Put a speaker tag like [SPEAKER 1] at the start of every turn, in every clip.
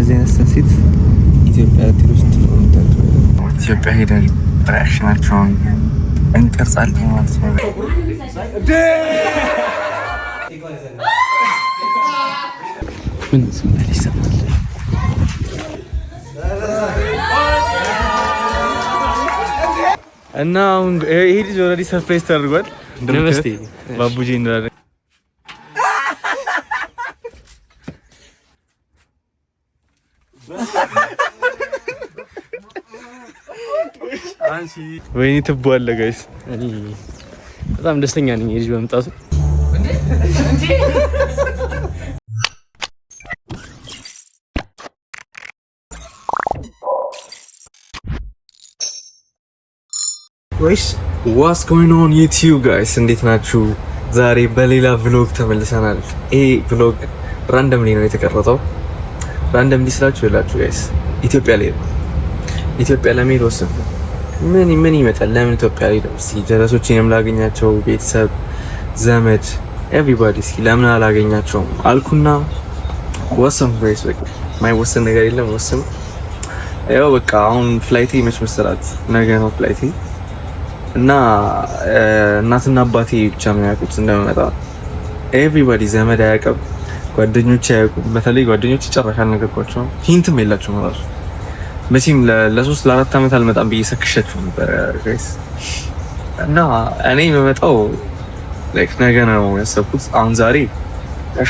[SPEAKER 1] እንደዚህ አይነት ሴት ኢትዮጵያ ውስጥ ኢትዮጵያ ሄደን ሪአክሽናቸውን እንቀርጻለን ማለት ነው። ምን ስሜት ይሰማል? እና አሁን ይሄ ልጅ ኦልሬዲ ሰርፕራይዝ ተደርጓል። ነመስቴ ባቡጂ እንላለን። ወይኔ ትቦአለ ጋይስ፣ እኔ በጣም ደስተኛ ነኝ ልጅ በመምጣቱ። ወይስ ዋትስ ጎይንግ ኦን ዩቲዩብ ጋይስ፣ እንዴት ናችሁ? ዛሬ በሌላ ቭሎግ ተመልሰናል። ይሄ ቭሎግ ራንደምሊ ነው የተቀረጸው። ራንደምሊ ስላችሁ ይላችሁ ጋይስ፣ ኢትዮጵያ ለመሄድ ወሰንኩ። ምን ይመጣል? ለምን ኢትዮጵያ ላይ ደርሲ ጀለሶቼንም ላገኛቸው ቤተሰብ ዘመድ ኤቭሪባዲ እስኪ ለምን አላገኛቸውም አልኩና ወሰንኩ ጋይስ። በቃ ማይወሰን ነገር የለም፣ ወሰን ያው በቃ አሁን ፍላይቴ መች መሰራት ነገ ነው ፍላይቴ እና እናትና አባቴ ብቻ ነው ያውቁት እንደምመጣ። ኤቭሪባዲ ዘመድ አያውቅም፣ ጓደኞቼ አያውቁም። በተለይ ጓደኞቼ ጨራሽ አልነገርኳቸውም፣ ሂንትም የላቸውም እራሱ። መቼም ለ3 ለ4 ዓመት አልመጣም ብዬ ሰክሻችሁ ነበር ጋይስ። እና እኔ የምመጣው ላይክ ነገ ነው ያሰብኩት። አሁን ዛሬ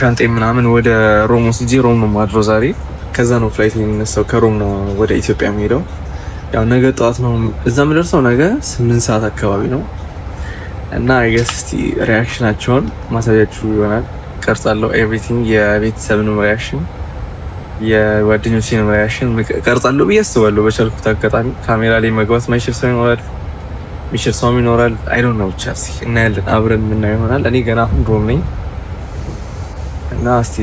[SPEAKER 1] ሻንጤ ምናምን ወደ ሮም ወስጄ ሮም ነው ማድሮ ዛሬ። ከዛ ነው ፍላይት የሚነሳው፣ ከሮም ነው ወደ ኢትዮጵያ የሚሄደው። ያው ነገ ጠዋት ነው እዛ የምደርሰው፣ ነገ 8 ሰዓት አካባቢ ነው። እና አይገስ እስቲ ሪአክሽናቸውን ማሳያችሁ ይሆናል። ቀርጻለሁ ኤቭሪቲንግ፣ የቤተሰብን ሪአክሽን፣ የጓደኞቼን ሪአክሽን ቀርጻለሁ ብዬ አስባለሁ። በቻልኩት አጋጣሚ ካሜራ ላይ መግባት ማይችል ሰው ይኖራል፣ ሚችል ሰው ይኖራል። አይ ዶንት ኖ፣ ብቻ እስቲ እናያለን፣ አብረን የምናየው ይሆናል። እኔ ገና አሁን ሮም ነኝ እና እስቲ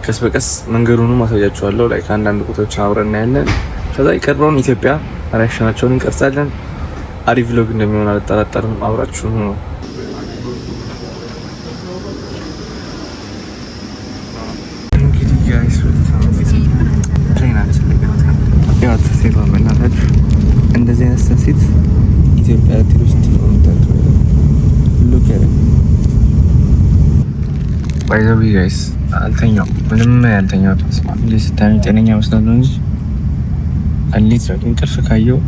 [SPEAKER 1] ቀስ በቀስ መንገዱንም ማሳያችኋለሁ። ላይክ አንዳንድ ቦታዎችን አብረን እናያለን። ከዛ የቀረውን ኢትዮጵያ ሪአክሽናቸውን እንቀርጻለን። አሪፍ ቭሎግ እንደሚሆን አልጠራጠርም። አብራችሁ ነው። እንግዲህ ጋይስ እንደዚህ አይነት ሴት ኢትዮጵያ ውስጥ ባይዘዊ ጋይስ አልተኛው፣ ምንም ያልተኛው ተስማ ስታሚ ጤነኛ መስላለሁ እንጂ ሊትራሊ እንቅልፍ ካየው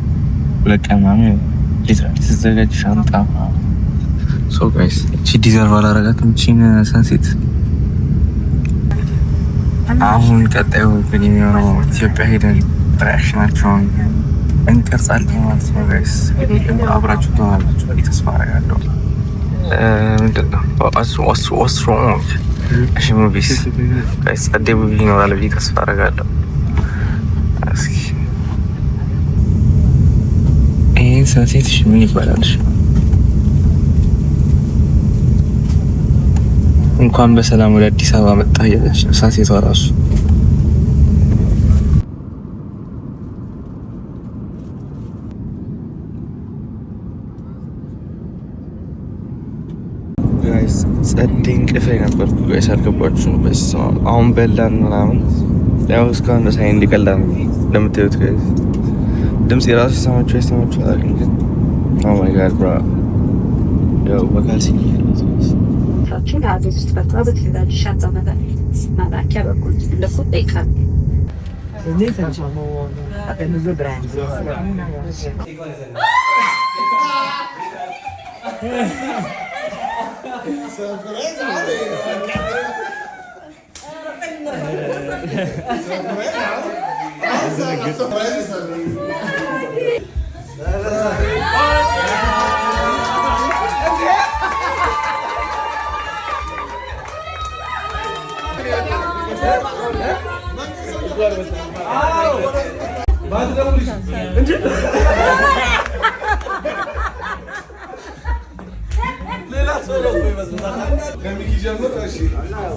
[SPEAKER 1] 2 ቀን ምናምን ሊትራሊ ተዘጋጅ ሻንጣ ሶ ጋይስ እቺ ዲዘርቭ አላረጋትም እቺን ሰንሴት። አሁን ቀጣዩ ግን የሚሆነው ኢትዮጵያ ሄደን ሪአክሽናቸውን እንቀርጻለን ማለት ነው ጋይስ። አብራችሁ ትሆናላችሁ ተስፋ አደርጋለሁ። ምንድን ነው what's wrong? እሺ ሙቪስ ጋይስ ጸዴ ሙቪ ይኖራል ብዬ ተስፋ አደርጋለሁ። እስኪ ይሄን ሰንሴት ምን ይባላል? እንኳን በሰላም ወደ አዲስ አበባ መጣ ያለች ሰንሴቷ ራሱ። ጋይስ ጸዴ እንቅልፍ ላይ ነበርኩ ጋይስ፣ አልገባችሁም? አሁን በላን ምናምን ያው እስካሁን ድረስ አይን እንዲቀላ ነው እንደምታዩት ጋይስ። ድምጽ የራሱ ሰማችሁ አላውቅም፣ ግን ኦ ማይ ጋድ ብራ ያው በካልሲ ታችን አዲስ ውስጥ ፈጥራ በትዳር ሻንጣ ማዳኪያ በኩል እንደፉት ጠይቃል። እኔ ሰንቻሞ አቀንዞ ብራንድ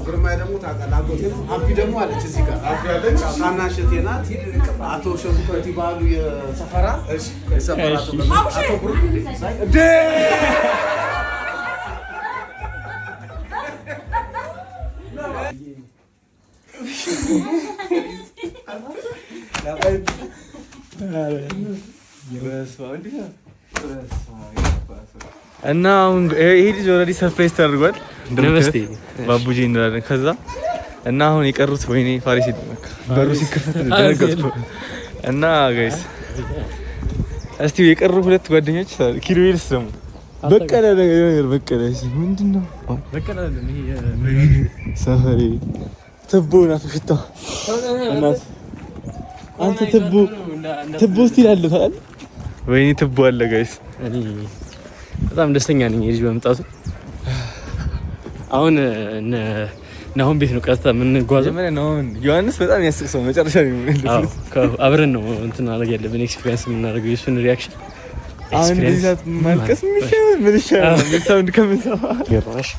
[SPEAKER 1] ግርማይ ደግሞ ታውቃለህ፣ አቢ ደግሞ አለች እዚህ ጋር አቢ አለች። ታናሽ እህቴ ናት። አቶ ሸምኮት ይባሉ የሰፈራ የሰፈራቱ አቶ ብሩ ደ እና አሁን ይሄ ልጅ ኦልሬዲ ሰርፕራይዝ ተደርጓል። ባቡጂ እንላለን ከዛ እና አሁን የቀሩት ወይኔ ፋሪስ ይደመካ በሩ ሲከፈት ደነገጥኩ። እና ጋይስ እስቲ የቀሩ ሁለት ጓደኞች ኪሩቤልስ ደግሞ በቀለ ነገር በቀለ ምንድነው በቀለ ሰፈሪ ትቦ ናት ሽታ እናት አንተ ትቦ ስቲል አለ ታል ወይኔ ትቦ አለ ጋይስ።
[SPEAKER 2] እኔ በጣም ደስተኛ ነኝ የልጅ በመምጣቱ። አሁን አሁን ቤት ነው ቀጥታ የምንጓዘው።
[SPEAKER 1] ዮሐንስ በጣም ያስቅሰው መጨረሻ ነው።
[SPEAKER 2] አብረን ነው እንትን ማድረግ ያለብን ኤክስፒሪየንስ የምናደርገው የእሱን ሪያክሽን።
[SPEAKER 1] አሁን ዲዛት ማልቀስ የሚሻለው ምን ይሻላል? ሳውንድ ከምንሰማ
[SPEAKER 2] ገባሽ?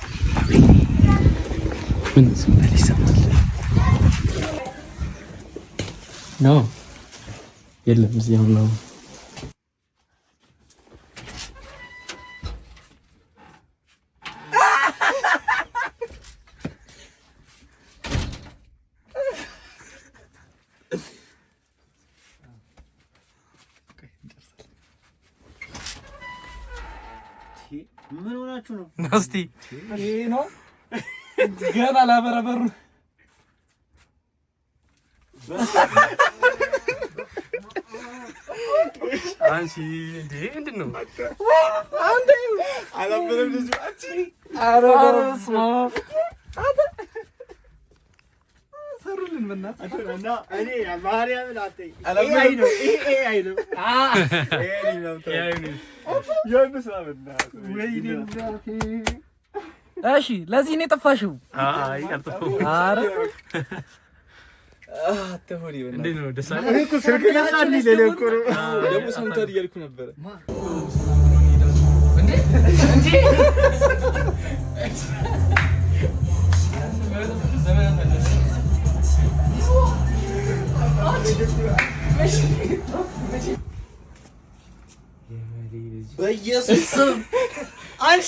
[SPEAKER 2] ምን ይሰማል? ነው የለም እዚህ አሁን ነው
[SPEAKER 3] ምን ሆናችሁ ነው?
[SPEAKER 2] ናስቲ
[SPEAKER 3] ይሄ ነው ገና ላበረበሩ
[SPEAKER 2] አንቺ እንዴ ምንድን ነው
[SPEAKER 3] አንተ አላበረም ልጅ አንቺ
[SPEAKER 2] አረስ
[SPEAKER 3] ሰሩልን በእናትህ እኔ ማርያምን አትይ አይደው ይሄ አይደው
[SPEAKER 4] እሺ ለዚህ ነው የጠፋሽው?
[SPEAKER 2] አይ አልጠፋሁም።
[SPEAKER 4] ኧረ
[SPEAKER 1] አትሆሪ
[SPEAKER 2] እንዴት ነው ደስ አለ?
[SPEAKER 3] እኔ እኮ ስልክ ያሳልኝ ለለኮ
[SPEAKER 1] ደግሞ ሰምቷል እያልኩ ነበር።
[SPEAKER 3] በኢየሱስ ስም አንቺ